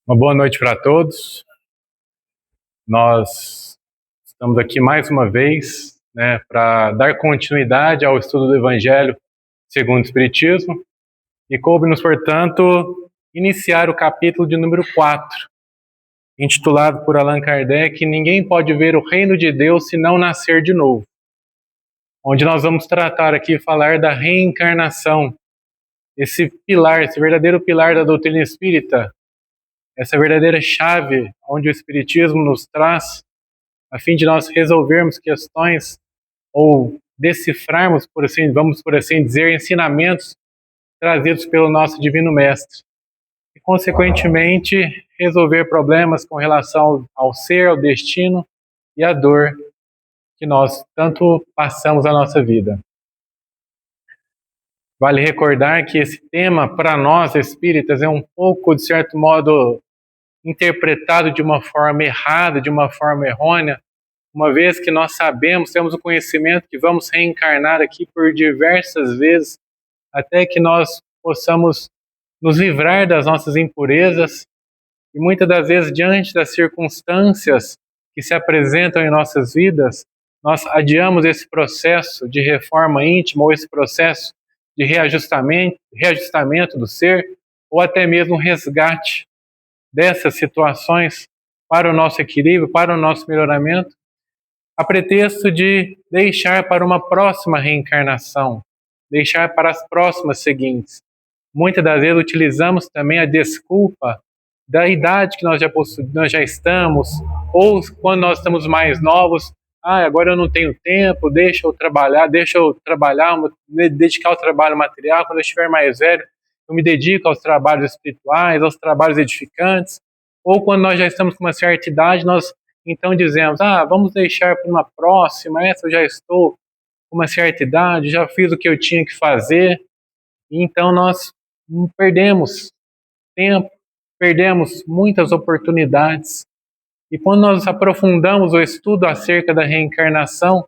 Uma boa noite para todos. Nós estamos aqui mais uma vez, para dar continuidade ao estudo do Evangelho segundo o Espiritismo, e coube-nos, portanto, iniciar o capítulo de número 4, intitulado por Allan Kardec, Ninguém pode ver o reino de Deus se não nascer de novo, onde nós vamos tratar aqui, falar da reencarnação, esse pilar, esse verdadeiro pilar da doutrina espírita, essa verdadeira chave onde o Espiritismo nos traz, a fim de nós resolvermos questões ou decifrarmos, vamos por assim dizer, ensinamentos trazidos pelo nosso Divino Mestre. E, consequentemente, resolver problemas com relação ao ser, ao destino e à dor que nós tanto passamos na nossa vida. Vale recordar que esse tema, para nós espíritas, é um pouco, de certo modo, interpretado de uma forma errada, de uma forma errônea, uma vez que nós sabemos, temos o conhecimento que vamos reencarnar aqui por diversas vezes, até que nós possamos nos livrar das nossas impurezas, e muitas das vezes, diante das circunstâncias que se apresentam em nossas vidas, nós adiamos esse processo de reforma íntima, ou esse processo de reajustamento do ser, ou até mesmo resgate dessas situações para o nosso equilíbrio, para o nosso melhoramento, a pretexto de deixar para uma próxima reencarnação, deixar para as próximas seguintes. Muitas das vezes utilizamos também a desculpa da idade que nós já estamos, ou quando nós estamos mais novos, agora eu não tenho tempo, deixa eu trabalhar, me dedicar ao trabalho material, quando eu estiver mais velho, eu me dedico aos trabalhos espirituais, aos trabalhos edificantes, ou quando nós já estamos com uma certa idade, nós então dizemos, vamos deixar para uma próxima, essa eu já estou com uma certa idade, já fiz o que eu tinha que fazer, e então nós perdemos tempo, perdemos muitas oportunidades. E quando nós aprofundamos o estudo acerca da reencarnação,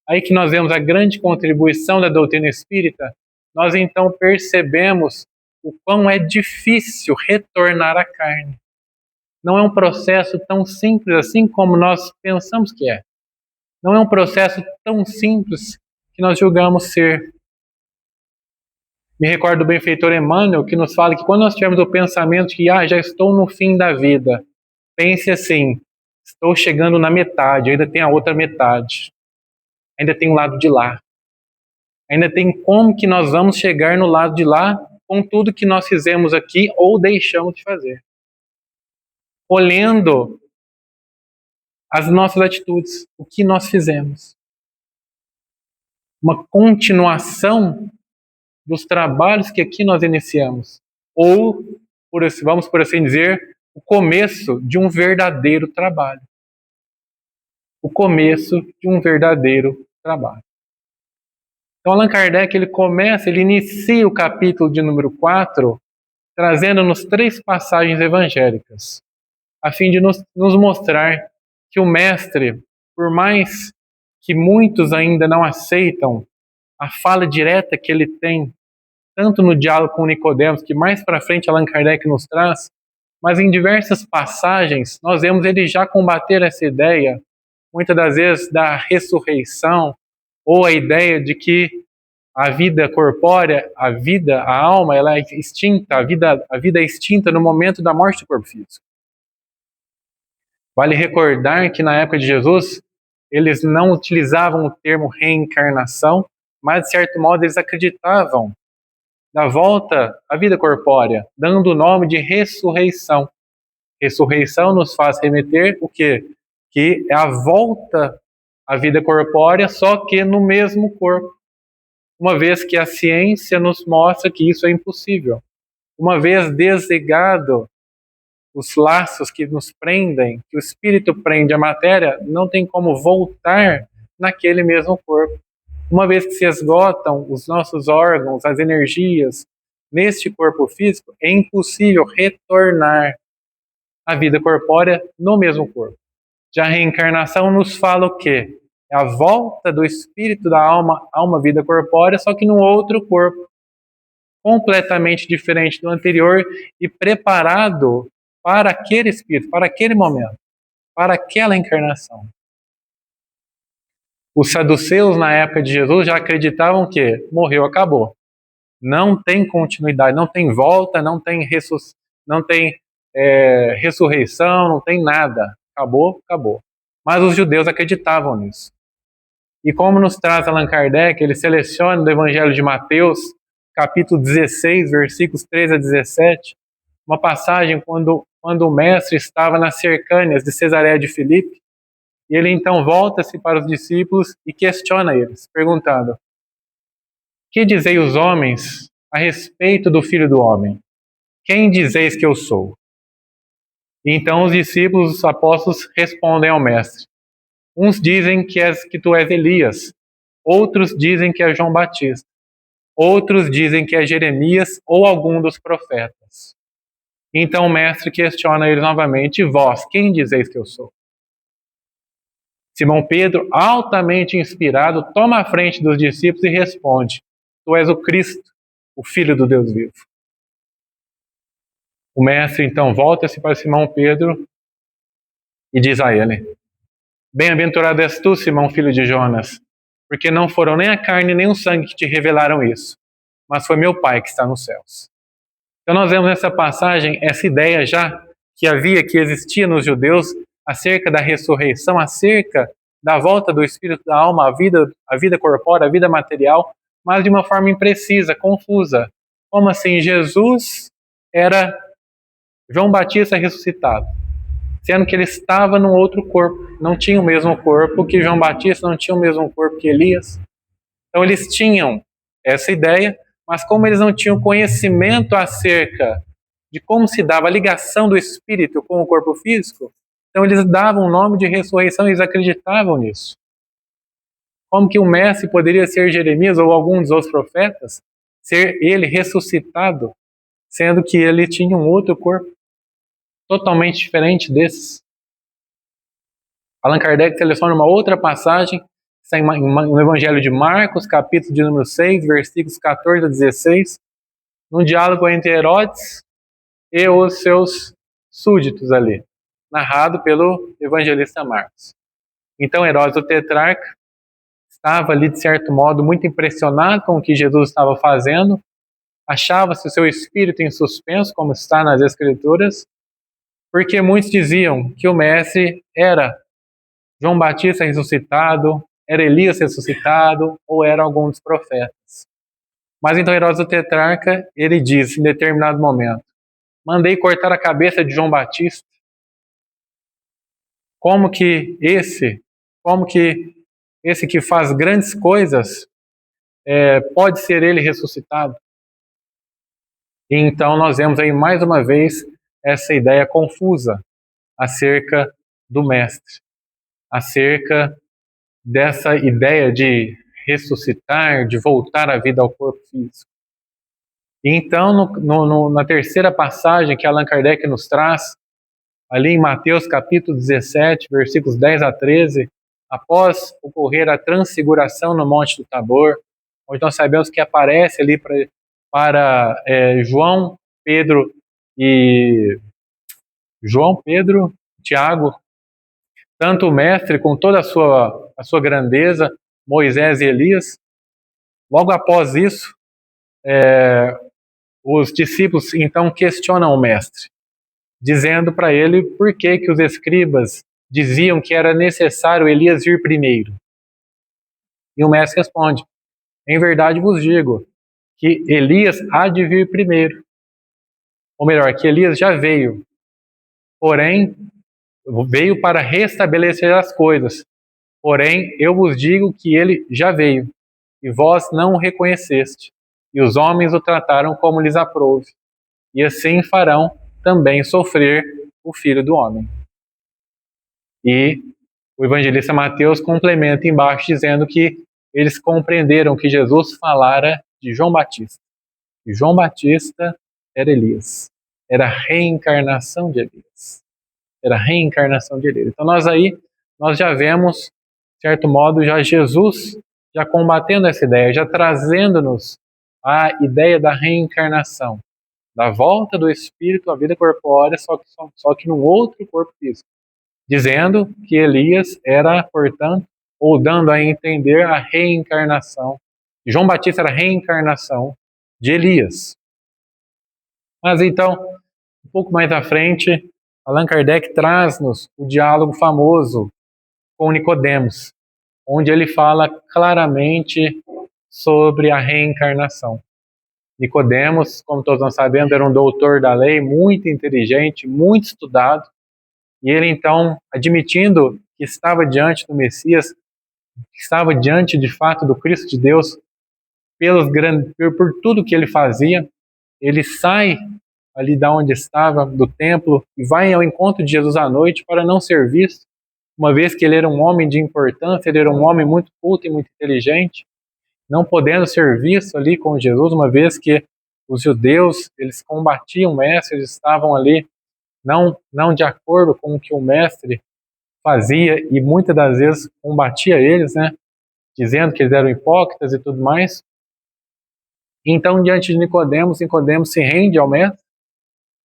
aí que nós vemos a grande contribuição da doutrina espírita, nós então percebemos o quão é difícil retornar à carne. Não é um processo tão simples assim como nós pensamos que é. Não é um processo tão simples que nós julgamos ser. Me recordo do benfeitor Emmanuel, que nos fala que quando nós tivermos o pensamento de que já estou no fim da vida, pense assim, estou chegando na metade, ainda tem a outra metade. Ainda tem o lado de lá. Ainda tem como que nós vamos chegar no lado de lá com tudo que nós fizemos aqui ou deixamos de fazer. Olhando as nossas atitudes, o que nós fizemos. Uma continuação dos trabalhos que aqui nós iniciamos. Ou, vamos por assim dizer, o começo de um verdadeiro trabalho. O começo de um verdadeiro trabalho. Então, Allan Kardec, ele inicia o capítulo de número 4, trazendo-nos 3 passagens evangélicas, a fim de nos mostrar que o Mestre, por mais que muitos ainda não aceitam a fala direta que ele tem, tanto no diálogo com Nicodemos, que mais para frente Allan Kardec nos traz, mas em diversas passagens nós vemos ele já combater essa ideia, muitas das vezes da ressurreição, ou a ideia de que a vida corpórea, a alma, ela é extinta, a vida é extinta no momento da morte do corpo físico. Vale recordar que na época de Jesus, eles não utilizavam o termo reencarnação, mas de certo modo eles acreditavam na volta à vida corpórea, dando o nome de ressurreição. Ressurreição nos faz remeter o quê? Que é a volta à vida corpórea, só que no mesmo corpo. Uma vez que a ciência nos mostra que isso é impossível. Uma vez desligado os laços que nos prendem, que o espírito prende a matéria, não tem como voltar naquele mesmo corpo. Uma vez que se esgotam os nossos órgãos, as energias, neste corpo físico, é impossível retornar à vida corpórea no mesmo corpo. Já a reencarnação nos fala o quê? É a volta do espírito da alma a uma vida corpórea, só que num outro corpo, completamente diferente do anterior e preparado para aquele espírito, para aquele momento, para aquela encarnação. Os saduceus, na época de Jesus, já acreditavam que morreu, acabou. Não tem continuidade, não tem volta, não tem ressurreição, não tem nada. Acabou, acabou. Mas os judeus acreditavam nisso. E como nos traz Allan Kardec, ele seleciona do Evangelho de Mateus, capítulo 16, versículos 13 a 17, uma passagem quando o mestre estava nas cercâneas de Cesareia de Filipe, e ele então volta-se para os discípulos e questiona eles, perguntando: que dizeis os homens a respeito do Filho do Homem? Quem dizeis que eu sou? E então os discípulos, os apóstolos, respondem ao mestre. Uns dizem que tu és Elias, outros dizem que é João Batista, outros dizem que é Jeremias ou algum dos profetas. Então o mestre questiona eles novamente: e vós, quem dizeis que eu sou? Simão Pedro, altamente inspirado, toma a frente dos discípulos e responde: tu és o Cristo, o Filho do Deus vivo. O mestre então volta-se para Simão Pedro e diz a ele: bem-aventurado és tu, Simão, filho de Jonas, porque não foram nem a carne nem o sangue que te revelaram isso, mas foi meu Pai que está nos céus. Então nós vemos nessa passagem essa ideia já que existia nos judeus acerca da ressurreição, acerca da volta do espírito da alma à vida corpórea, à vida material, mas de uma forma imprecisa, confusa. Como assim? Jesus era João Batista ressuscitado, sendo que ele estava num outro corpo, não tinha o mesmo corpo que João Batista, não tinha o mesmo corpo que Elias. Então eles tinham essa ideia, mas como eles não tinham conhecimento acerca de como se dava a ligação do espírito com o corpo físico, então eles davam o nome de ressurreição e eles acreditavam nisso. Como que o mestre poderia ser Jeremias ou algum dos outros profetas, ser ele ressuscitado, sendo que ele tinha um outro corpo totalmente diferente desses? Allan Kardec seleciona uma outra passagem, está no Evangelho de Marcos, capítulo de número 6, versículos 14 a 16, num diálogo entre Herodes e os seus súditos ali, narrado pelo evangelista Marcos. Então Herodes, o tetrarca, estava ali, de certo modo, muito impressionado com o que Jesus estava fazendo, achava-se o seu espírito em suspenso, como está nas Escrituras, porque muitos diziam que o mestre era João Batista ressuscitado, era Elias ressuscitado, ou era algum dos profetas. Mas então Herodes o tetrarca, ele diz em determinado momento: mandei cortar a cabeça de João Batista. Como que esse que faz grandes coisas pode ser ele ressuscitado? E então nós vemos aí mais uma vez essa ideia confusa acerca do mestre, acerca dessa ideia de ressuscitar, de voltar à vida ao corpo físico. E então, na terceira passagem que Allan Kardec nos traz, ali em Mateus capítulo 17, versículos 10 a 13, após ocorrer a transfiguração no Monte do Tabor, onde nós sabemos que aparece ali para João, Pedro, Tiago, tanto o mestre com toda a sua grandeza, Moisés e Elias. Logo após isso, os discípulos então questionam o mestre, dizendo para ele por que os escribas diziam que era necessário Elias vir primeiro. E o mestre responde: em verdade vos digo que Elias há de vir primeiro. Ou melhor, que Elias já veio, porém veio para restabelecer as coisas. Porém, eu vos digo que ele já veio, e vós não o reconheceste, e os homens o trataram como lhes aprouve, e assim farão também sofrer o Filho do Homem. E o evangelista Mateus complementa embaixo dizendo que eles compreenderam que Jesus falara de João Batista. E João Batista era Elias, era a reencarnação de Elias. era a reencarnação de Elias. Então nós já vemos, de certo modo, já Jesus já combatendo essa ideia, já trazendo-nos a ideia da reencarnação, da volta do espírito à vida corpórea, só que num outro corpo físico, dizendo que Elias era, portanto, ou dando a entender a reencarnação. João Batista era a reencarnação de Elias. Mas então, um pouco mais à frente, Allan Kardec traz-nos o diálogo famoso com Nicodemos, onde ele fala claramente sobre a reencarnação. Nicodemos, como todos nós sabemos, era um doutor da lei, muito inteligente, muito estudado, e ele então, admitindo que estava diante do Messias, que estava diante de fato do Cristo de Deus, por tudo que ele fazia, ele sai ali da onde estava, do templo, e vai ao encontro de Jesus à noite para não ser visto, uma vez que ele era um homem de importância, ele era um homem muito culto e muito inteligente, não podendo ser visto ali com Jesus, uma vez que os judeus, eles combatiam o mestre, eles estavam ali não de acordo com o que o mestre fazia e muitas das vezes combatia eles, né, dizendo que eles eram hipócritas e tudo mais. Então, diante de Nicodemos se rende ao mestre,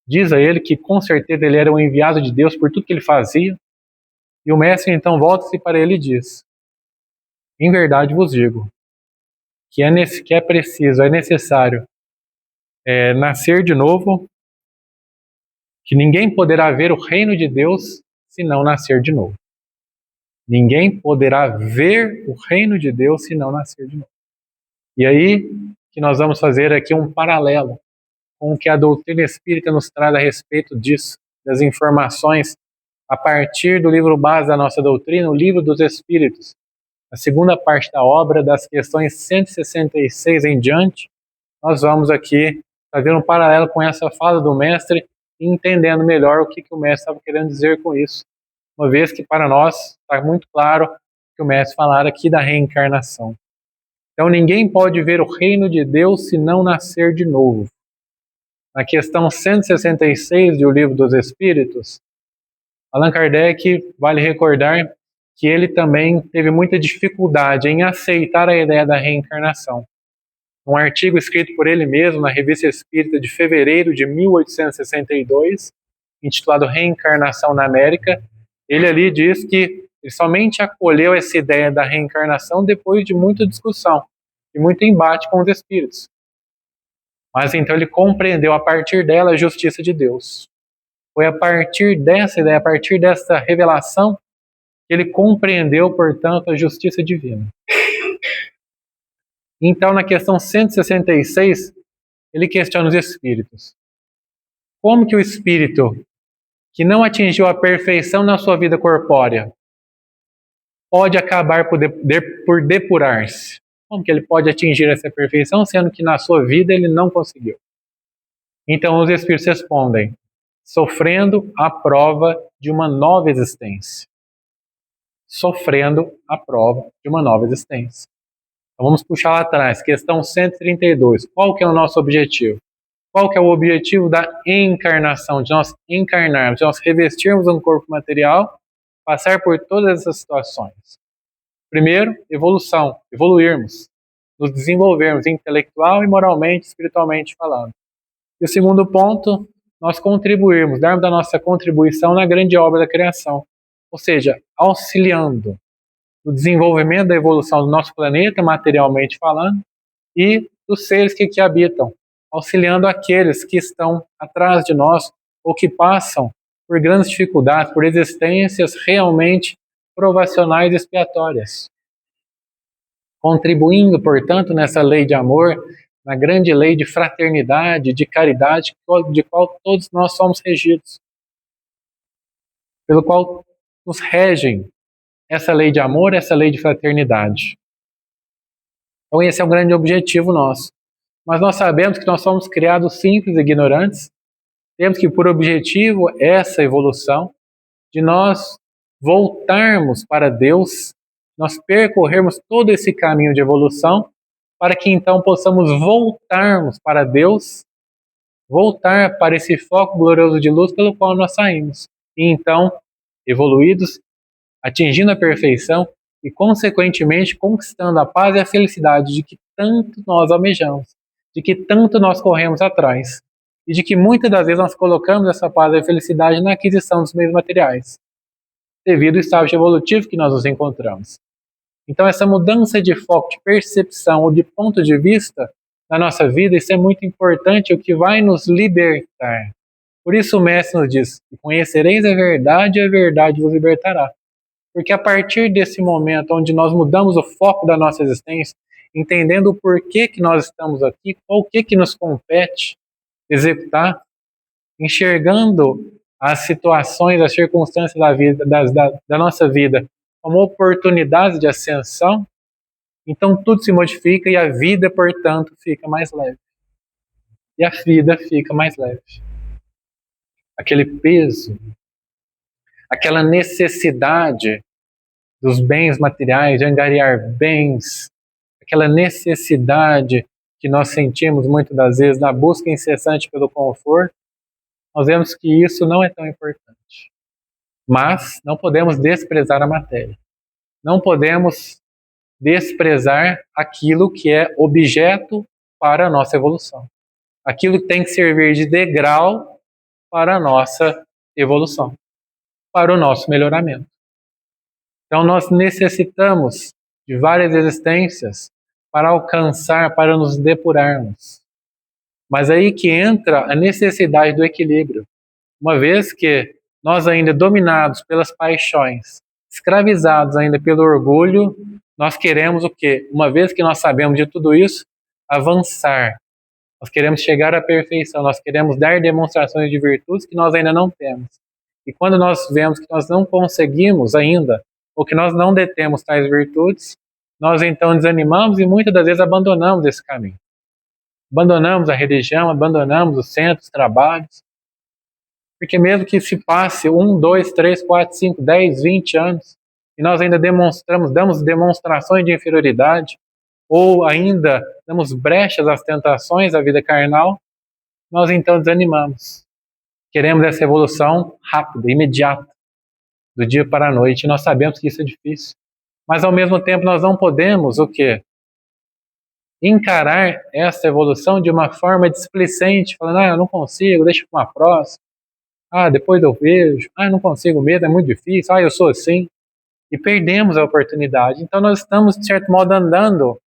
diz a ele que com certeza ele era o enviado de Deus por tudo que ele fazia, e o mestre então volta-se para ele e diz: em verdade vos digo que é preciso, é necessário nascer de novo, que ninguém poderá ver o reino de Deus se não nascer de novo. Ninguém poderá ver o reino de Deus se não nascer de novo. E aí que nós vamos fazer aqui um paralelo com o que a doutrina espírita nos traz a respeito disso, das informações a partir do livro base da nossa doutrina, o Livro dos Espíritos. A segunda parte da obra, das questões 166 em diante, nós vamos aqui fazer um paralelo com essa fala do mestre, entendendo melhor o que o mestre estava querendo dizer com isso, uma vez que para nós está muito claro que o mestre falar aqui da reencarnação. Então ninguém pode ver o reino de Deus se não nascer de novo. Na questão 166 do Livro dos Espíritos, Allan Kardec, vale recordar que ele também teve muita dificuldade em aceitar a ideia da reencarnação. Um artigo escrito por ele mesmo na Revista Espírita de fevereiro de 1862, intitulado Reencarnação na América, ele ali diz que ele somente acolheu essa ideia da reencarnação depois de muita discussão e muito embate com os espíritos. Mas então ele compreendeu a partir dela a justiça de Deus. Foi a partir dessa ideia, a partir dessa revelação, que ele compreendeu, portanto, a justiça divina. Então, na questão 166, ele questiona os espíritos. Como que o espírito que não atingiu a perfeição na sua vida corpórea pode acabar por depurar-se? Como que ele pode atingir essa perfeição, sendo que na sua vida ele não conseguiu? Então, os espíritos respondem: sofrendo a prova de uma nova existência. Sofrendo a prova de uma nova existência. Então vamos puxar lá atrás, questão 132. Qual que é o nosso objetivo? Qual que é o objetivo da encarnação? De nós encarnarmos, de nós revestirmos um corpo material, passar por todas essas situações. Primeiro, evolução, evoluirmos, nos desenvolvermos intelectual e moralmente, espiritualmente falando. E o segundo ponto, nós contribuirmos, darmos a nossa contribuição na grande obra da criação. Ou seja, auxiliando no desenvolvimento da evolução do nosso planeta, materialmente falando, e dos seres que aqui habitam, auxiliando aqueles que estão atrás de nós ou que passam por grandes dificuldades, por existências realmente provacionais e expiatórias. Contribuindo, portanto, nessa lei de amor, na grande lei de fraternidade, de caridade, de qual todos nós somos regidos, pelo qual nos regem essa lei de amor, essa lei de fraternidade. Então esse é um grande objetivo nosso. Mas nós sabemos que nós somos criados simples e ignorantes, temos que por objetivo essa evolução, de nós voltarmos para Deus, nós percorrermos todo esse caminho de evolução, para que então possamos voltarmos para Deus, voltar para esse foco glorioso de luz pelo qual nós saímos. e então, evoluídos, atingindo a perfeição e, consequentemente, conquistando a paz e a felicidade de que tanto nós almejamos, de que tanto nós corremos atrás, e de que muitas das vezes nós colocamos essa paz e a felicidade na aquisição dos meios materiais, devido ao estágio evolutivo que nós nos encontramos. Então, essa mudança de foco, de percepção ou de ponto de vista na nossa vida, isso é muito importante, o que vai nos libertar. Por isso o Mestre nos diz: conhecereis a verdade e a verdade vos libertará. Porque a partir desse momento onde nós mudamos o foco da nossa existência, entendendo o porquê que nós estamos aqui, qual o que nos compete executar, enxergando as situações, as circunstâncias da vida, da nossa vida como oportunidades de ascensão, então tudo se modifica e a vida, portanto, fica mais leve. E a vida fica mais leve. Aquele peso, aquela necessidade dos bens materiais, de angariar bens, aquela necessidade que nós sentimos muitas das vezes na busca incessante pelo conforto, nós vemos que isso não é tão importante. Mas não podemos desprezar a matéria. Não podemos desprezar aquilo que é objeto para a nossa evolução. Aquilo que tem que servir de degrau para a nossa evolução, para o nosso melhoramento. Então nós necessitamos de várias existências para alcançar, para nos depurarmos. Mas aí que entra a necessidade do equilíbrio. Uma vez que nós ainda dominados pelas paixões, escravizados ainda pelo orgulho, nós queremos o quê? Uma vez que nós sabemos de tudo isso, avançar. Nós queremos chegar à perfeição, nós queremos dar demonstrações de virtudes que nós ainda não temos. E quando nós vemos que nós não conseguimos ainda, ou que nós não detemos tais virtudes, nós então desanimamos e muitas das vezes abandonamos esse caminho. Abandonamos a religião, abandonamos os centros, os trabalhos, porque mesmo que se passe 1, 2, 3, 4, 5, 10, 20 anos, e nós ainda damos demonstrações de inferioridade, ou ainda damos brechas às tentações da vida carnal, nós então desanimamos. Queremos essa evolução rápida, imediata, do dia para a noite, e nós sabemos que isso é difícil. Mas ao mesmo tempo nós não podemos o quê? Encarar essa evolução de uma forma displicente, falando: eu não consigo, deixa para uma próxima. Depois eu vejo. Eu não consigo mesmo, é muito difícil. Eu sou assim. E perdemos a oportunidade. Então nós estamos, de certo modo, andando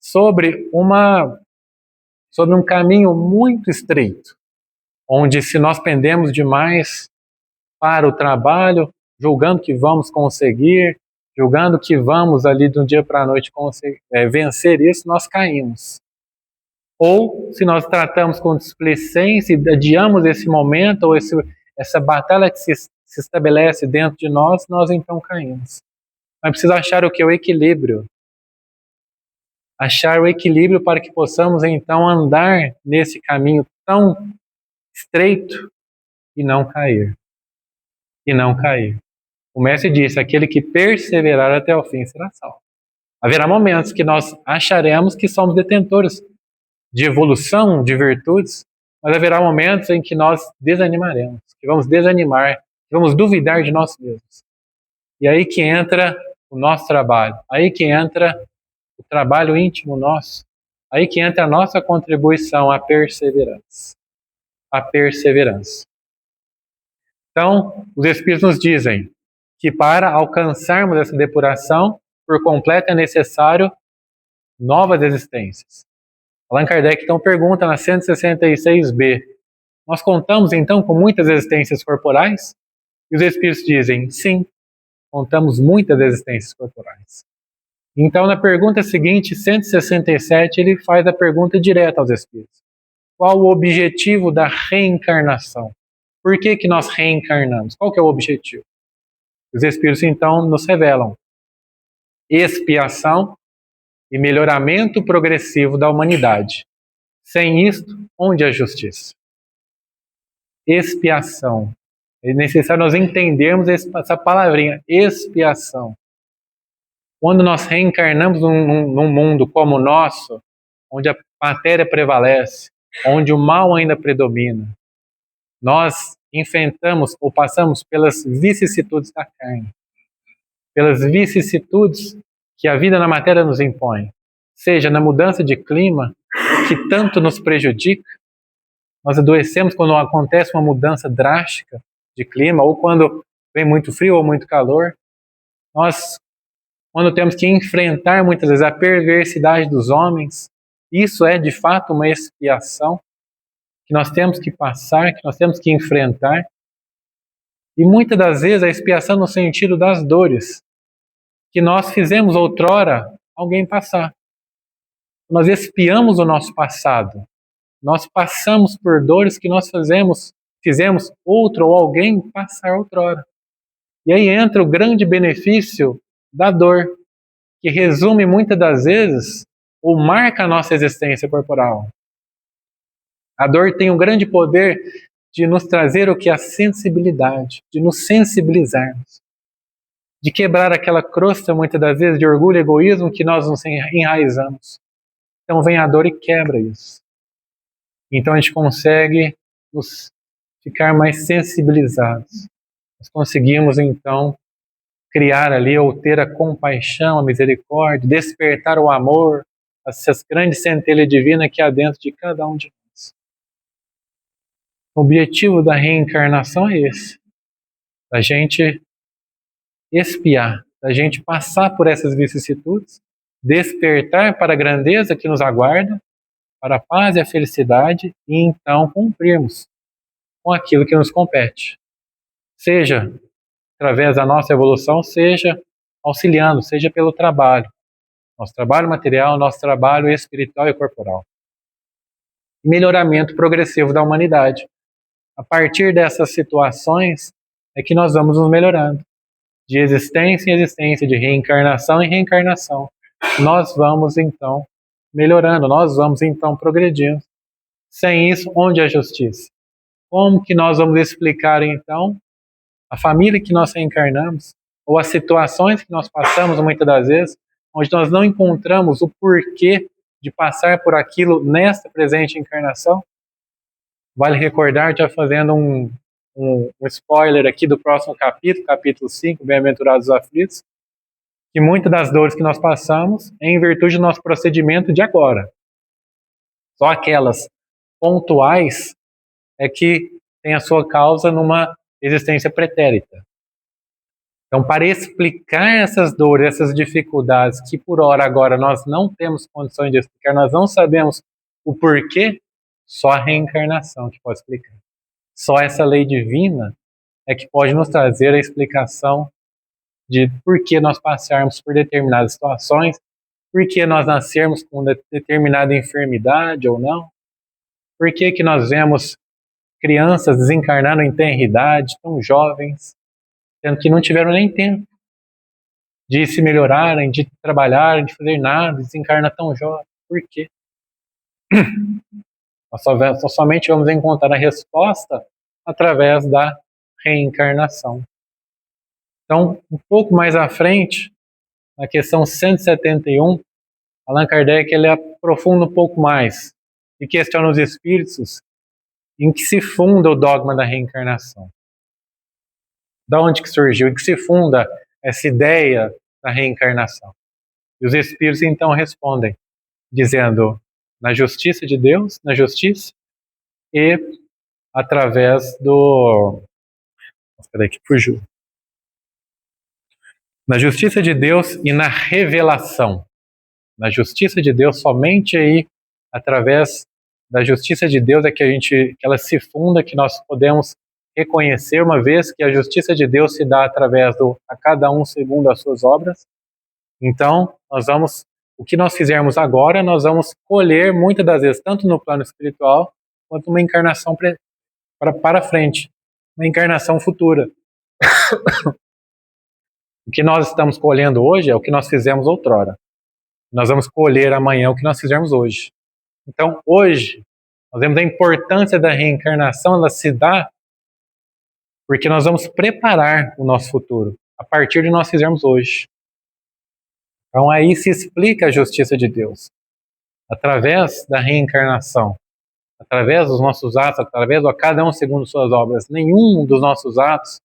sobre um caminho muito estreito, onde se nós pendemos demais para o trabalho, julgando que vamos conseguir, julgando que vamos ali de um dia para a noite vencer isso, nós caímos. Ou se nós tratamos com displicência e adiamos esse momento, ou essa batalha que se estabelece dentro de nós então caímos. Mas precisa achar o que? O equilíbrio. Achar o equilíbrio para que possamos então andar nesse caminho tão estreito e não cair. E não cair. O Mestre disse: aquele que perseverar até o fim será salvo. Haverá momentos que nós acharemos que somos detentores de evolução, de virtudes, mas haverá momentos em que nós desanimaremos, que vamos desanimar, que vamos duvidar de nós mesmos. E aí que entra o nosso trabalho, aí que entra o trabalho íntimo nosso, aí que entra a nossa contribuição à perseverança. A perseverança. Então, os Espíritos nos dizem que para alcançarmos essa depuração por completo é necessário novas existências. Allan Kardec então pergunta na 166b: nós contamos então com muitas existências corporais? E os Espíritos dizem: sim, contamos muitas existências corporais. Então, na pergunta seguinte, 167, ele faz a pergunta direta aos Espíritos: qual o objetivo da reencarnação? Por que nós reencarnamos? Qual que é o objetivo? Os Espíritos então nos revelam: expiação e melhoramento progressivo da humanidade. Sem isto, onde a justiça? Expiação. É necessário nós entendermos essa palavrinha, expiação. Quando nós reencarnamos num mundo como o nosso, onde a matéria prevalece, onde o mal ainda predomina, nós enfrentamos ou passamos pelas vicissitudes da carne, pelas vicissitudes que a vida na matéria nos impõe, seja na mudança de clima, que tanto nos prejudica. Nós adoecemos quando acontece uma mudança drástica de clima, ou quando vem muito frio ou muito calor. Nós, quando temos que enfrentar muitas vezes a perversidade dos homens, isso é de fato uma expiação que nós temos que passar, que nós temos que enfrentar. E muitas das vezes a expiação no sentido das dores que nós fizemos outrora alguém passar. Nós expiamos o nosso passado. Nós passamos por dores que nós fizemos outro ou alguém passar outrora. E aí entra o grande benefício da dor, que resume muitas das vezes ou marca a nossa existência corporal. A dor tem um grande poder de nos trazer o que? A sensibilidade, de nos sensibilizarmos, de quebrar aquela crosta muitas das vezes de orgulho e egoísmo que nós nos enraizamos. Então vem a dor e quebra isso. Então a gente consegue nos ficar mais sensibilizados. Nós conseguimos então criar ali ou ter a compaixão, a misericórdia, despertar o amor, essas grandes centelhas divinas que há dentro de cada um de nós. O objetivo da reencarnação é esse, da gente expiar, da gente passar por essas vicissitudes, despertar para a grandeza que nos aguarda, para a paz e a felicidade, e então cumprirmos com aquilo que nos compete. Seja através da nossa evolução, seja auxiliando, seja pelo trabalho. Nosso trabalho material, nosso trabalho espiritual e corporal. Melhoramento progressivo da humanidade. A partir dessas situações é que nós vamos nos melhorando. De existência em existência, de reencarnação em reencarnação. Nós vamos então melhorando, nós vamos então progredindo. Sem isso, onde é a justiça? Como que nós vamos explicar então a família que nós reencarnamos, ou as situações que nós passamos muitas das vezes, onde nós não encontramos o porquê de passar por aquilo nesta presente encarnação? Vale recordar, já fazendo um spoiler aqui do próximo capítulo, capítulo 5, Bem-aventurados os aflitos, que muitas das dores que nós passamos é em virtude do nosso procedimento de agora. Só aquelas pontuais é que tem a sua causa numa existência pretérita. Então, para explicar essas dores, essas dificuldades que por hora agora nós não temos condições de explicar, nós não sabemos o porquê, só a reencarnação que pode explicar. Só essa lei divina é que pode nos trazer a explicação de por que nós passarmos por determinadas situações, por que nós nascermos com determinada enfermidade ou não, por que nós vemos crianças desencarnando em tenra idade, tão jovens, sendo que não tiveram nem tempo de se melhorarem, de trabalharem, de fazer nada, desencarna tão jovem. Por quê? Nós somente vamos encontrar a resposta através da reencarnação. Então, um pouco mais à frente, na questão 171, Allan Kardec ele aprofunda um pouco mais e questiona os espíritos em que se funda o dogma da reencarnação. Da onde que surgiu? Em que se funda essa ideia da reencarnação? E os espíritos então respondem, dizendo, na justiça de Deus, na justiça, e através do... Espera aí que fugiu. Na justiça de Deus e na revelação. Na justiça de Deus, somente aí, através da justiça de Deus é que ela se funda, que nós podemos reconhecer, uma vez que a justiça de Deus se dá através a cada um segundo as suas obras. Então, o que nós fizermos agora, nós colher muitas das vezes, tanto no plano espiritual, quanto uma encarnação para frente, uma encarnação futura. O que nós estamos colhendo hoje é o que nós fizemos outrora. Nós vamos colher amanhã o que nós fizermos hoje. Então, hoje, nós vemos a importância da reencarnação, ela se dá porque nós vamos preparar o nosso futuro a partir de nós fizermos hoje. Então, aí se explica a justiça de Deus, através da reencarnação, através dos nossos atos, através de cada um segundo suas obras. Nenhum dos nossos atos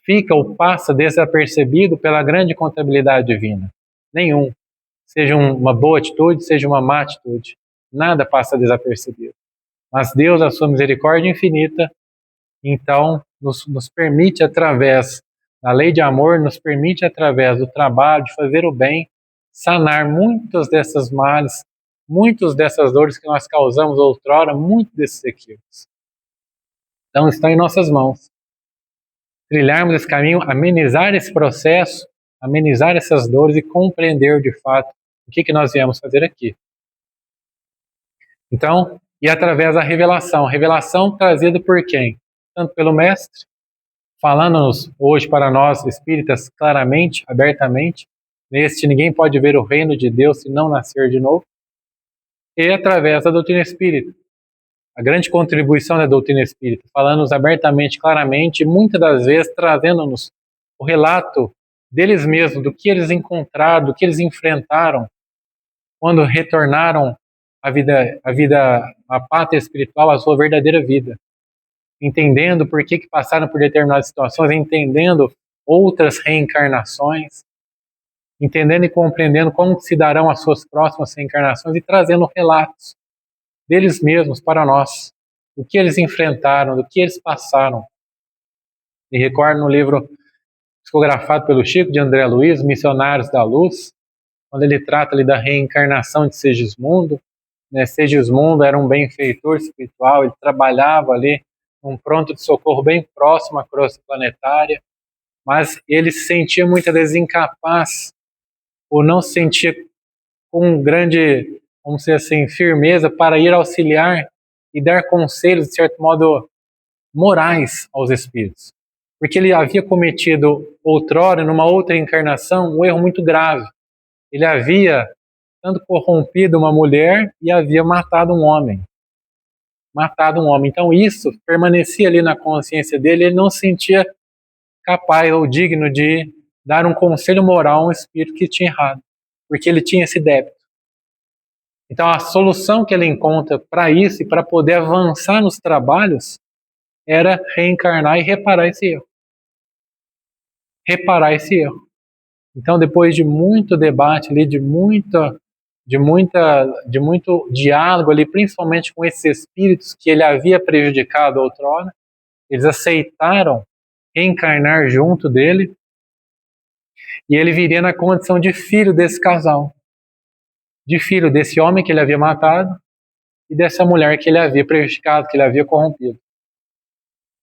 fica ou passa desapercebido pela grande contabilidade divina. Nenhum. Seja uma boa atitude, seja uma má atitude. Nada passa desapercebido. Mas Deus, a sua misericórdia infinita, então, nos permite, através da lei de amor, nos permite, através do trabalho, de fazer o bem, sanar muitas dessas males, muitas dessas dores que nós causamos outrora, muitos desses equívocos. Então, estão em nossas mãos. Trilharmos esse caminho, amenizar esse processo, amenizar essas dores e compreender, de fato, o que nós viemos fazer aqui. Então, e através da revelação trazida por quem? Tanto pelo Mestre, falando-nos hoje para nós espíritas claramente, abertamente, neste ninguém pode ver o reino de Deus se não nascer de novo, e através da doutrina espírita. A grande contribuição da doutrina espírita, falando-nos abertamente, claramente, e muitas das vezes trazendo-nos o relato deles mesmos, do que eles encontraram, do que eles enfrentaram quando retornaram à pátria espiritual, à sua verdadeira vida. Entendendo por que passaram por determinadas situações, entendendo outras reencarnações, entendendo e compreendendo como se darão as suas próximas reencarnações e trazendo relatos deles mesmos para nós, do que eles enfrentaram, do que eles passaram. Me recordo no livro psicografado pelo Chico de André Luiz, Missionários da Luz, quando ele trata ali da reencarnação de Segismundo. Segismundo era um benfeitor espiritual, ele trabalhava ali num pronto de socorro bem próximo à crosta planetária, mas ele se sentia muitas vezes incapaz, ou não se sentia com grande, vamos dizer assim, firmeza para ir auxiliar e dar conselhos, de certo modo, morais aos espíritos. Porque ele havia cometido outrora, numa outra encarnação, um erro muito grave. Ele havia tanto corrompido uma mulher e havia matado um homem. Então isso permanecia ali na consciência dele, ele não se sentia capaz ou digno de dar um conselho moral a um espírito que tinha errado, porque ele tinha esse débito. Então a solução que ele encontra para isso e para poder avançar nos trabalhos era reencarnar e reparar esse erro. Então, depois de muito debate ali, de muito diálogo ali, principalmente com esses espíritos que ele havia prejudicado outrora, eles aceitaram reencarnar junto dele, e ele viria na condição de filho desse casal, de filho desse homem que ele havia matado e dessa mulher que ele havia prejudicado, que ele havia corrompido.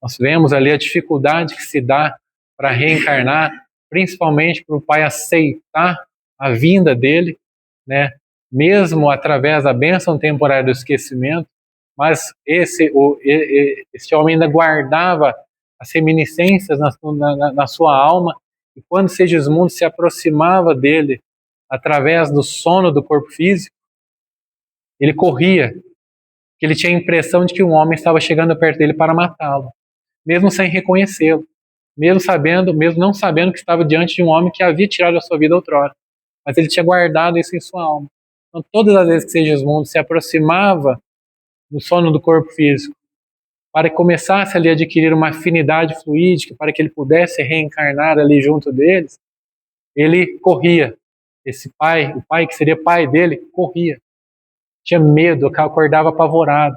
Nós vemos ali a dificuldade que se dá para reencarnar, principalmente para o pai aceitar a vinda dele, mesmo através da bênção temporária do esquecimento, mas esse homem ainda guardava as reminiscências na sua alma, e quando Segismundo se aproximava dele através do sono do corpo físico, ele corria, porque ele tinha a impressão de que um homem estava chegando perto dele para matá-lo, mesmo sem reconhecê-lo, mesmo não sabendo que estava diante de um homem que havia tirado a sua vida outrora, mas ele tinha guardado isso em sua alma. Então, todas as vezes que Segismundo se aproximava do sono do corpo físico, para que começasse ali a adquirir uma afinidade fluídica, para que ele pudesse reencarnar ali junto deles, ele corria. Esse pai, o pai que seria pai dele, corria. Tinha medo, acordava apavorado.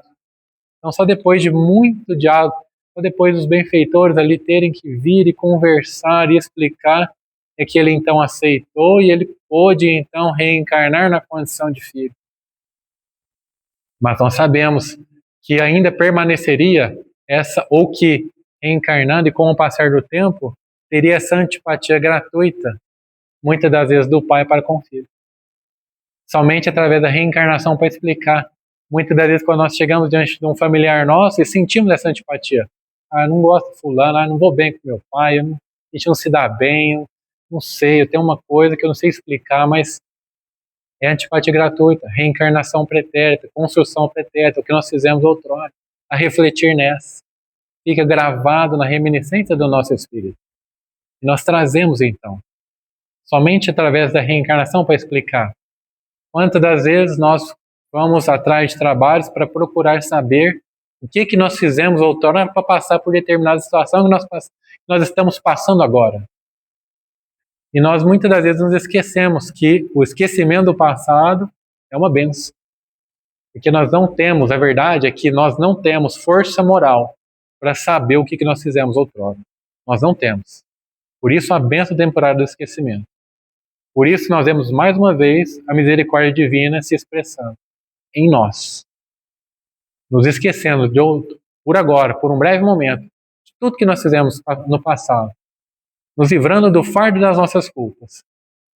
Então, só depois de muito diálogo, só depois dos benfeitores ali terem que vir e conversar e explicar, é que ele então aceitou e ele pôde então reencarnar na condição de filho. Mas nós sabemos que ainda permaneceria ou que reencarnando e com o passar do tempo, teria essa antipatia gratuita, muitas das vezes do pai para com o filho. Somente através da reencarnação para explicar. Muitas das vezes quando nós chegamos diante de um familiar nosso e sentimos essa antipatia. Eu não gosto de fulano, eu não vou bem com meu pai, a gente não se dá bem, eu não sei, eu tenho uma coisa que eu não sei explicar, mas é antipatia gratuita, reencarnação pretérita, construção pretérita, o que nós fizemos outrora, a refletir nessa. Fica gravado na reminiscência do nosso espírito. E nós trazemos então, somente através da reencarnação para explicar. Quantas das vezes nós vamos atrás de trabalhos para procurar saber o que nós fizemos outrora para passar por determinada situação que nós estamos passando agora. E nós muitas das vezes nos esquecemos que o esquecimento do passado é uma bênção. Porque nós não temos, a verdade é que nós não temos força moral para saber o que nós fizemos outrora. Nós não temos. Por isso a bênção temporária do esquecimento. Por isso nós vemos mais uma vez a misericórdia divina se expressando em nós. Nos esquecendo por agora, por um breve momento, de tudo que nós fizemos no passado. Nos livrando do fardo das nossas culpas.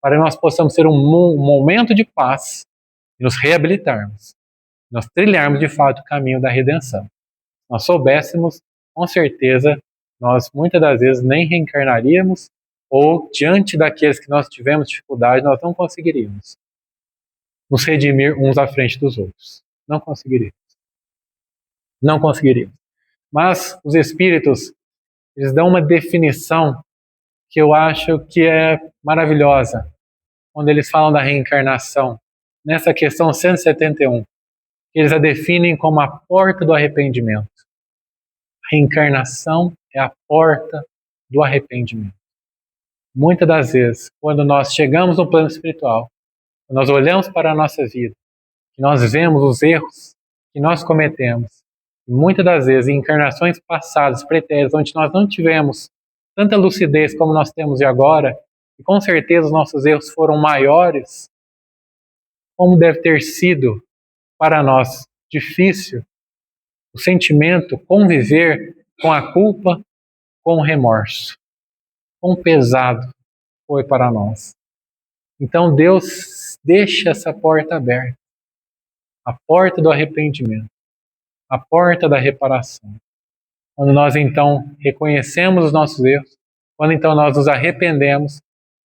Para que nós possamos ter um momento de paz e nos reabilitarmos. Nós trilharmos de fato o caminho da redenção. Nós soubéssemos, com certeza, nós muitas das vezes nem reencarnaríamos ou diante daqueles que nós tivemos dificuldade, nós não conseguiríamos nos redimir uns à frente dos outros. Não conseguiríamos. Não conseguiríamos. Mas os espíritos, eles dão uma definição que eu acho que é maravilhosa, quando eles falam da reencarnação, nessa questão 171. Eles a definem como a porta do arrependimento. A reencarnação é a porta do arrependimento. Muitas das vezes, quando nós chegamos no plano espiritual, quando nós olhamos para a nossa vida, que nós vemos os erros que nós cometemos, muitas das vezes em encarnações passadas, pretéritas, onde nós não tivemos tanta lucidez como nós temos de agora, e com certeza os nossos erros foram maiores, como deve ter sido para nós difícil o sentimento, conviver com a culpa, com o remorso. Quão pesado foi para nós. Então Deus deixa essa porta aberta. A porta do arrependimento. A porta da reparação. Quando nós então reconhecemos os nossos erros, quando então nós nos arrependemos,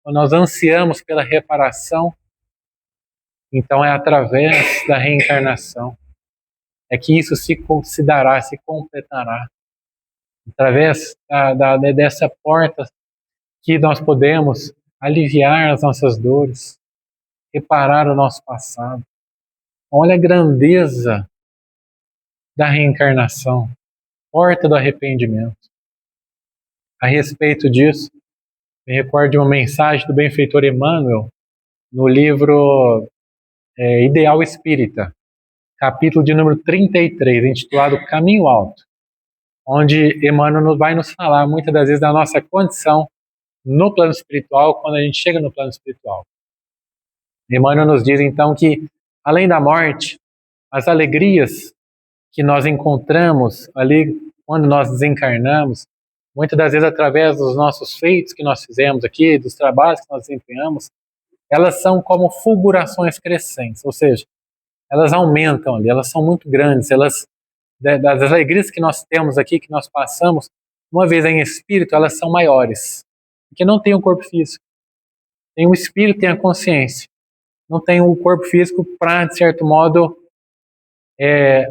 quando nós ansiamos pela reparação, então é através da reencarnação. É que isso se dará, se completará. Através dessa porta que nós podemos aliviar as nossas dores, reparar o nosso passado. Olha a grandeza da reencarnação, porta do arrependimento. A respeito disso, me recordo de uma mensagem do benfeitor Emmanuel no livro Ideal Espírita, capítulo de número 33, intitulado Caminho Alto, onde Emmanuel vai nos falar muitas das vezes da nossa condição no plano espiritual, quando a gente chega no plano espiritual. Emmanuel nos diz então que, além da morte, as alegrias que nós encontramos ali quando nós desencarnamos, muitas das vezes através dos nossos feitos que nós fizemos aqui, dos trabalhos que nós desempenhamos, elas são como fulgurações crescentes, ou seja, elas aumentam ali, elas são muito grandes, das alegrias que nós temos aqui, que nós passamos, uma vez em espírito, elas são maiores, porque não tem um corpo físico. Tem o espírito, tem a consciência. Não tem um corpo físico para, de certo modo,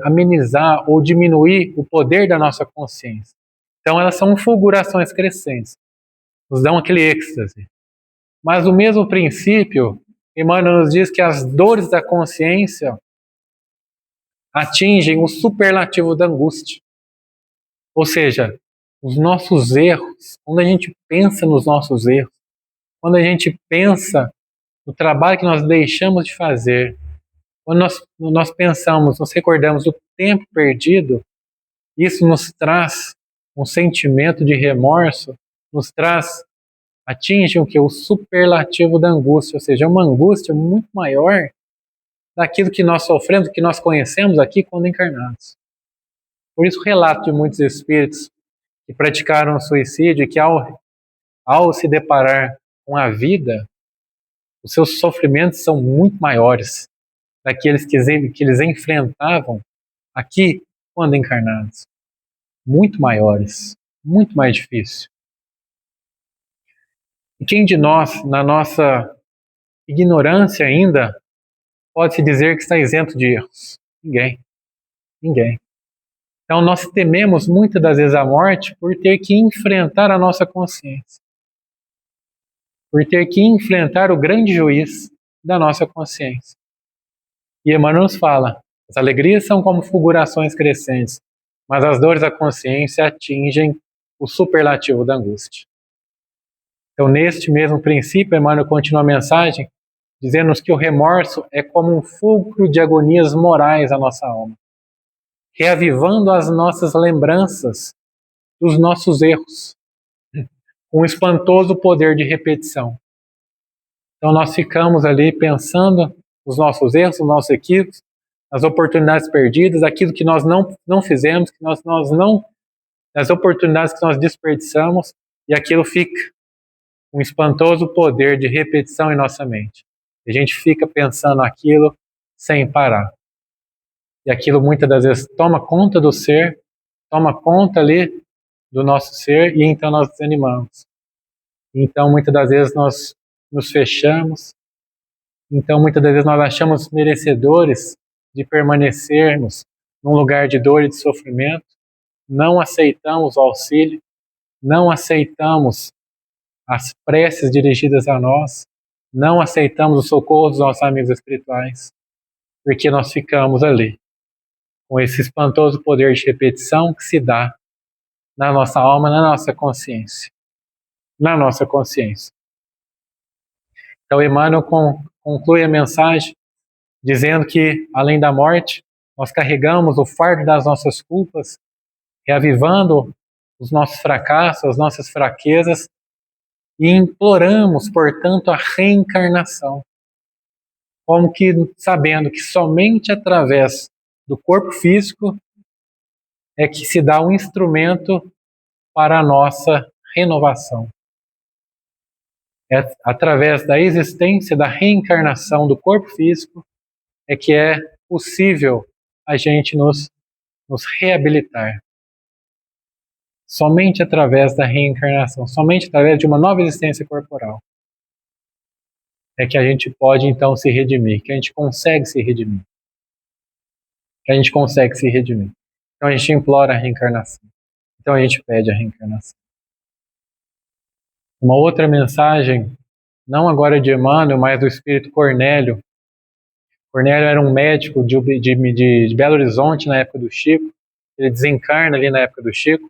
amenizar ou diminuir o poder da nossa consciência. Então elas são fulgurações crescentes, nos dão aquele êxtase. Mas o mesmo princípio, Emmanuel nos diz que as dores da consciência atingem o superlativo da angústia. Ou seja, os nossos erros, quando a gente pensa nos nossos erros, quando a gente pensa no trabalho que nós deixamos de fazer, quando nós pensamos, nos recordamos do tempo perdido, isso nos traz um sentimento de remorso, atinge o que? O superlativo da angústia, ou seja, uma angústia muito maior daquilo que nós sofremos, que nós conhecemos aqui quando encarnados. Por isso o relato de muitos espíritos que praticaram suicídio e que ao se deparar com a vida, os seus sofrimentos são muito maiores daqueles que eles enfrentavam aqui quando encarnados. Muito maiores, muito mais difícil. E quem de nós, na nossa ignorância ainda, pode-se dizer que está isento de erros? Ninguém. Ninguém. Então nós tememos muitas das vezes a morte por ter que enfrentar a nossa consciência. Por ter que enfrentar o grande juiz da nossa consciência. E Emmanuel nos fala, as alegrias são como fulgurações crescentes, mas as dores da consciência atingem o superlativo da angústia. Então, neste mesmo princípio, Emmanuel continua a mensagem, dizendo-nos que o remorso é como um fulcro de agonias morais à nossa alma, reavivando as nossas lembranças dos nossos erros, com um espantoso poder de repetição. Então nós ficamos ali pensando nos nossos erros, nos nossos equívocos, nas oportunidades perdidas, aquilo que nós não fizemos, que nós não, as oportunidades que nós desperdiçamos, e aquilo fica um espantoso poder de repetição em nossa mente. A gente fica pensando aquilo sem parar. E aquilo muitas das vezes toma conta do ser, toma conta ali do nosso ser, e então nós desanimamos. Então muitas das vezes nós nos fechamos, então muitas das vezes nós achamos merecedores de permanecermos num lugar de dor e de sofrimento, não aceitamos o auxílio, não aceitamos as preces dirigidas a nós, não aceitamos o socorro dos nossos amigos espirituais, porque nós ficamos ali, com esse espantoso poder de repetição que se dá na nossa alma, na nossa consciência. Na nossa consciência. Então, Emmanuel conclui a mensagem dizendo que, além da morte, nós carregamos o fardo das nossas culpas, reavivando os nossos fracassos, as nossas fraquezas, e imploramos, portanto, a reencarnação. Como que sabendo que somente através do corpo físico é que se dá um instrumento para a nossa renovação. É através da existência, da reencarnação do corpo físico, é que é possível a gente nos reabilitar. Somente através da reencarnação, somente através de uma nova existência corporal, é que a gente pode então se redimir, que a gente consegue se redimir. Que a gente consegue se redimir. Então a gente implora a reencarnação. Então a gente pede a reencarnação. Uma outra mensagem, não agora de Emmanuel, mas do espírito Cornélio. Cornélio era um médico de Belo Horizonte na época do Chico. Ele desencarna ali na época do Chico.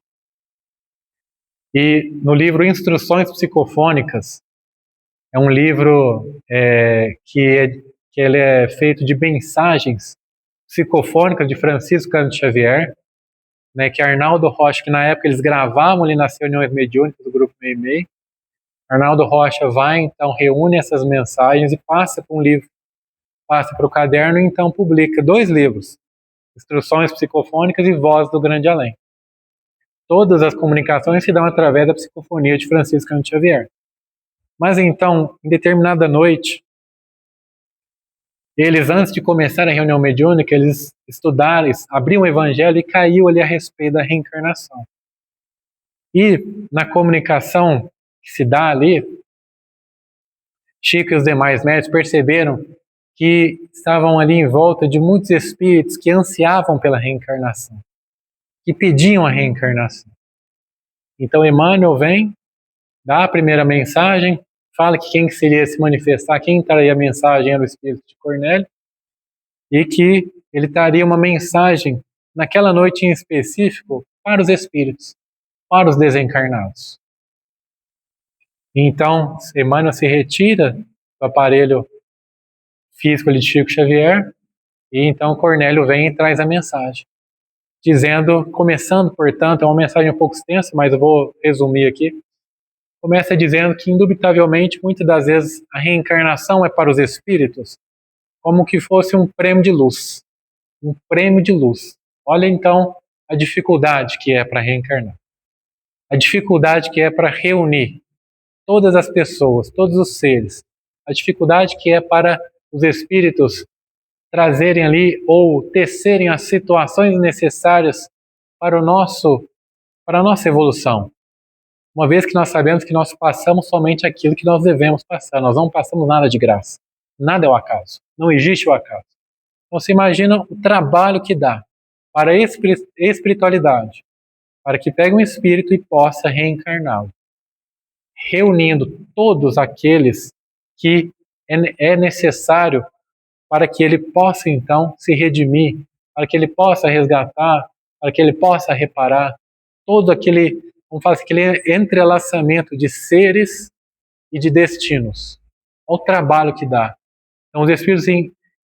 E no livro Instruções Psicofônicas, é um livro que ele é feito de mensagens psicofônicas de Francisco Cândido Xavier, né, que Arnaldo Rocha, que na época eles gravavam ali nas reuniões mediúnicas do Grupo Meimei. Arnaldo Rocha vai, então, reúne essas mensagens e passa para um livro, passa para o caderno e então publica 2 livros, Instruções Psicofônicas e Voz do Grande Além. Todas as comunicações se dão através da psicofonia de Francisco Cândido Xavier. Mas então, em determinada noite, eles, antes de começar a reunião mediúnica, eles estudaram, eles abriam o Evangelho e caiu ali a respeito da reencarnação. E na comunicação que se dá ali, Chico e os demais médicos perceberam que estavam ali em volta de muitos espíritos que ansiavam pela reencarnação, que pediam a reencarnação. Então Emmanuel vem, dá a primeira mensagem, fala que quem seria se manifestar, quem traria a mensagem era o espírito de Cornélio, e que ele traria uma mensagem naquela noite em específico para os espíritos, para os desencarnados. Então Emmanuel se retira do aparelho físico de Chico Xavier, e então Cornélio vem e traz a mensagem, dizendo, começando, portanto, é uma mensagem um pouco extensa, mas eu vou resumir aqui. Começa dizendo que, indubitavelmente, muitas das vezes a reencarnação é para os espíritos como que fosse um prêmio de luz. Um prêmio de luz. Olha, então, a dificuldade que é para reencarnar. A dificuldade que é para reunir todas as pessoas, todos os seres. A dificuldade que é para os espíritos trazerem ali ou tecerem as situações necessárias para a nossa evolução. Uma vez que nós sabemos que nós passamos somente aquilo que nós devemos passar, nós não passamos nada de graça. Nada é o acaso. Não existe o acaso. Então você imagina o trabalho que dá para a espiritualidade, para que pegue um espírito e possa reencarná-lo, reunindo todos aqueles que é necessário para que ele possa então se redimir, para que ele possa resgatar, para que ele possa reparar todo aquele, vamos falar assim, aquele entrelaçamento de seres e de destinos. Olha o trabalho que dá. Então os espíritos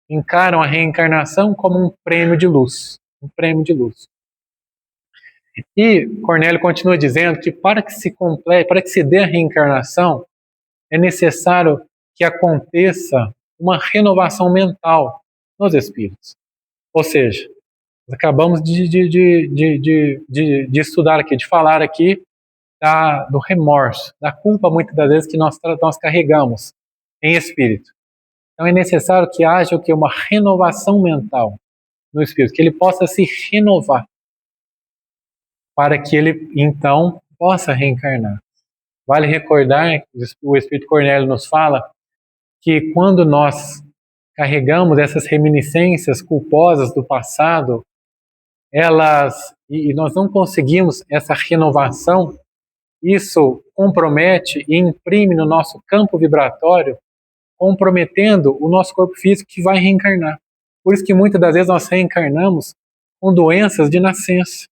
encaram a reencarnação como um prêmio de luz, um prêmio de luz. E Cornélio continua dizendo que para que se complete, para que se dê a reencarnação, é necessário que aconteça uma renovação mental nos espíritos. Ou seja, acabamos de estudar aqui, de falar aqui do remorso, da culpa muitas das vezes que nós carregamos em espírito. Então é necessário que haja uma renovação mental no espírito, que ele possa se renovar para que ele então possa reencarnar. Vale recordar, o Espírito Cornélio nos fala, que quando nós carregamos essas reminiscências culposas do passado, e nós não conseguimos essa renovação, isso compromete e imprime no nosso campo vibratório, comprometendo o nosso corpo físico que vai reencarnar. Por isso que muitas das vezes nós reencarnamos com doenças de nascença,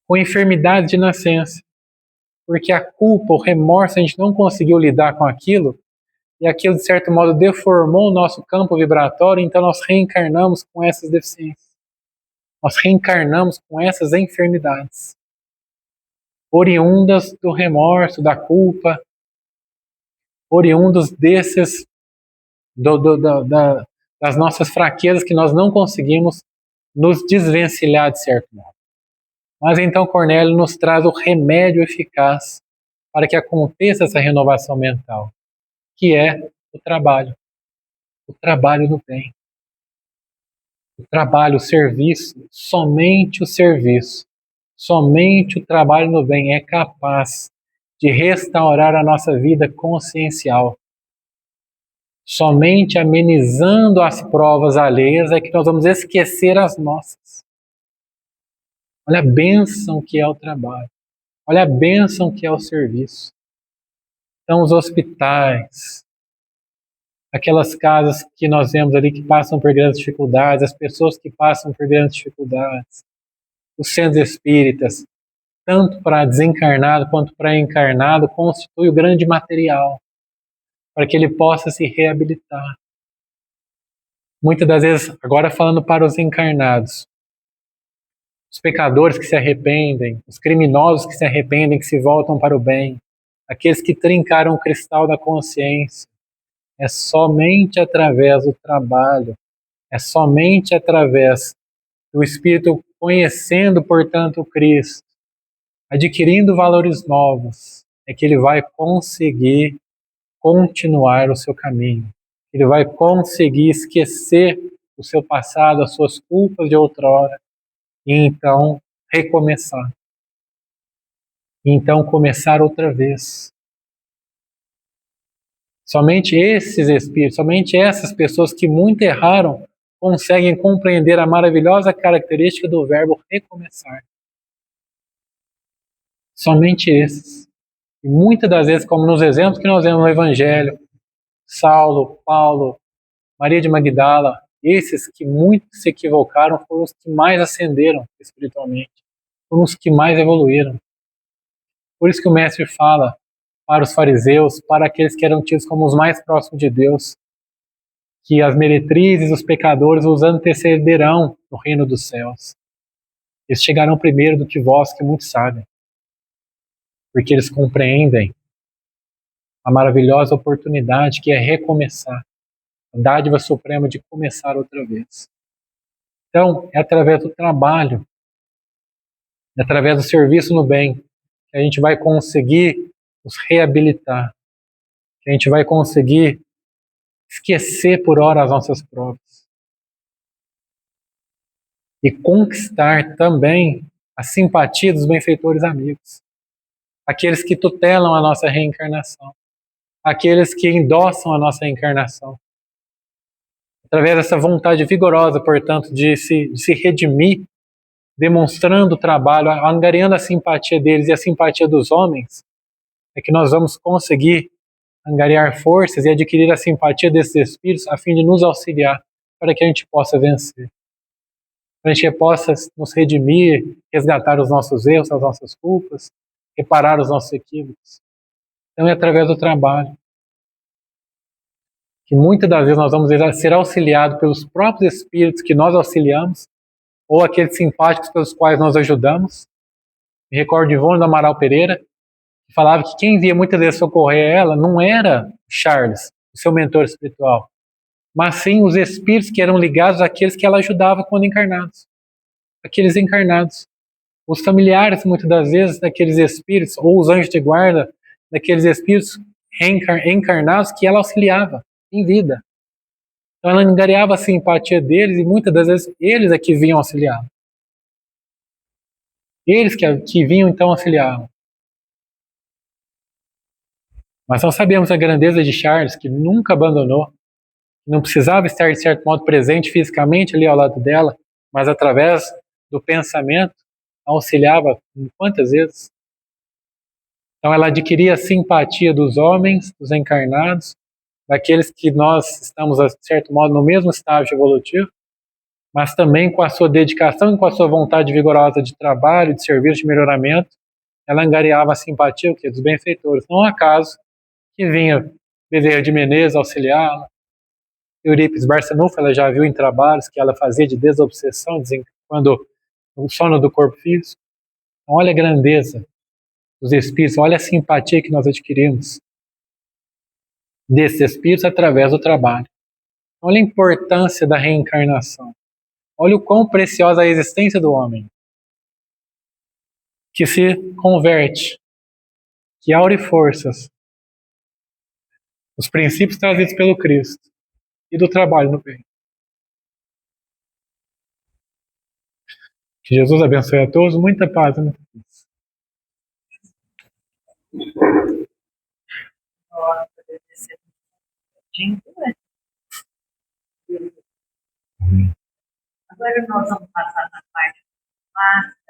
com enfermidades de nascença, porque a culpa, o remorso, a gente não conseguiu lidar com aquilo, e aquilo de certo modo deformou o nosso campo vibratório, então nós reencarnamos com essas deficiências. Nós reencarnamos com essas enfermidades, oriundas do remorso, da culpa, oriundos das nossas fraquezas que nós não conseguimos nos desvencilhar de certo modo. Mas então Cornélio nos traz o remédio eficaz para que aconteça essa renovação mental, que é o trabalho no bem. O trabalho, o serviço, somente o trabalho no bem é capaz de restaurar a nossa vida consciencial. Somente amenizando as provas alheias é que nós vamos esquecer as nossas. Olha a bênção que é o trabalho. Olha a bênção que é o serviço. Então, os hospitais, aquelas casas que nós vemos ali que passam por grandes dificuldades, as pessoas que passam por grandes dificuldades, os centros espíritas, tanto para desencarnado quanto para encarnado, constitui o grande material para que ele possa se reabilitar. Muitas das vezes, agora falando para os encarnados, os pecadores que se arrependem, os criminosos que se arrependem, que se voltam para o bem, aqueles que trincaram o cristal da consciência, é somente através do trabalho, é somente através do Espírito conhecendo, portanto, o Cristo, adquirindo valores novos, é que ele vai conseguir continuar o seu caminho. Ele vai conseguir esquecer o seu passado, as suas culpas de outrora, e então recomeçar. E então começar outra vez. Somente esses espíritos, somente essas pessoas que muito erraram, conseguem compreender a maravilhosa característica do verbo recomeçar. Somente esses. E muitas das vezes, como nos exemplos que nós vemos no Evangelho, Saulo, Paulo, Maria de Magdala, esses que muito se equivocaram foram os que mais ascenderam espiritualmente, foram os que mais evoluíram. Por isso que o Mestre fala para os fariseus, para aqueles que eram tidos como os mais próximos de Deus, que as meretrizes, os pecadores os antecederão no reino dos céus. Eles chegarão primeiro do que vós, que muito sabem, porque eles compreendem a maravilhosa oportunidade que é recomeçar, a dádiva suprema de começar outra vez. Então, é através do trabalho, é através do serviço no bem, que a gente vai conseguir nos reabilitar, que a gente vai conseguir esquecer por hora as nossas provas e conquistar também a simpatia dos benfeitores amigos, aqueles que tutelam a nossa reencarnação, aqueles que endossam a nossa reencarnação. Através dessa vontade vigorosa, portanto, de se redimir, demonstrando o trabalho, angariando a simpatia deles e a simpatia dos homens, é que nós vamos conseguir angariar forças e adquirir a simpatia desses espíritos a fim de nos auxiliar para que a gente possa vencer. Para a gente possa nos redimir, resgatar os nossos erros, as nossas culpas, reparar os nossos equívocos. Então é através do trabalho que muitas das vezes nós vamos ser auxiliados pelos próprios espíritos que nós auxiliamos ou aqueles simpáticos pelos quais nós ajudamos. Me recordo de Ivone do Amaral Pereira, que falava que quem via muitas vezes socorrer ela não era Charles, o seu mentor espiritual, mas sim os espíritos que eram ligados àqueles que ela ajudava quando encarnados. Aqueles encarnados. Os familiares, muitas das vezes, daqueles espíritos, ou os anjos de guarda, daqueles espíritos encarnados que ela auxiliava em vida. Então ela angariava a simpatia deles e muitas das vezes eles é que vinham auxiliá-la. Eles que vinham então auxiliá-la. Mas nós sabemos a grandeza de Charles, que nunca abandonou, não precisava estar de certo modo presente fisicamente ali ao lado dela, mas através do pensamento auxiliava quantas vezes. Então ela adquiria a simpatia dos homens, dos encarnados, daqueles que nós estamos, de certo modo, no mesmo estágio evolutivo, mas também com a sua dedicação e com a sua vontade vigorosa de trabalho, de serviço, de melhoramento, ela angariava a simpatia dos benfeitores. Não é um acaso que vinha Bezerra de Menezes auxiliá-la, Eurípides Barçanufo, ela já viu em trabalhos que ela fazia de desobsessão, quando o sono do corpo físico. Então, olha a grandeza dos espíritos, olha a simpatia que nós adquirimos desses espíritos através do trabalho. Olha a importância da reencarnação. Olha o quão preciosa é a existência do homem, que se converte, que aure forças, os princípios trazidos pelo Cristo e do trabalho no bem. Que Jesus abençoe a todos, muita paz e muita paz. Agora nós vamos passar na parte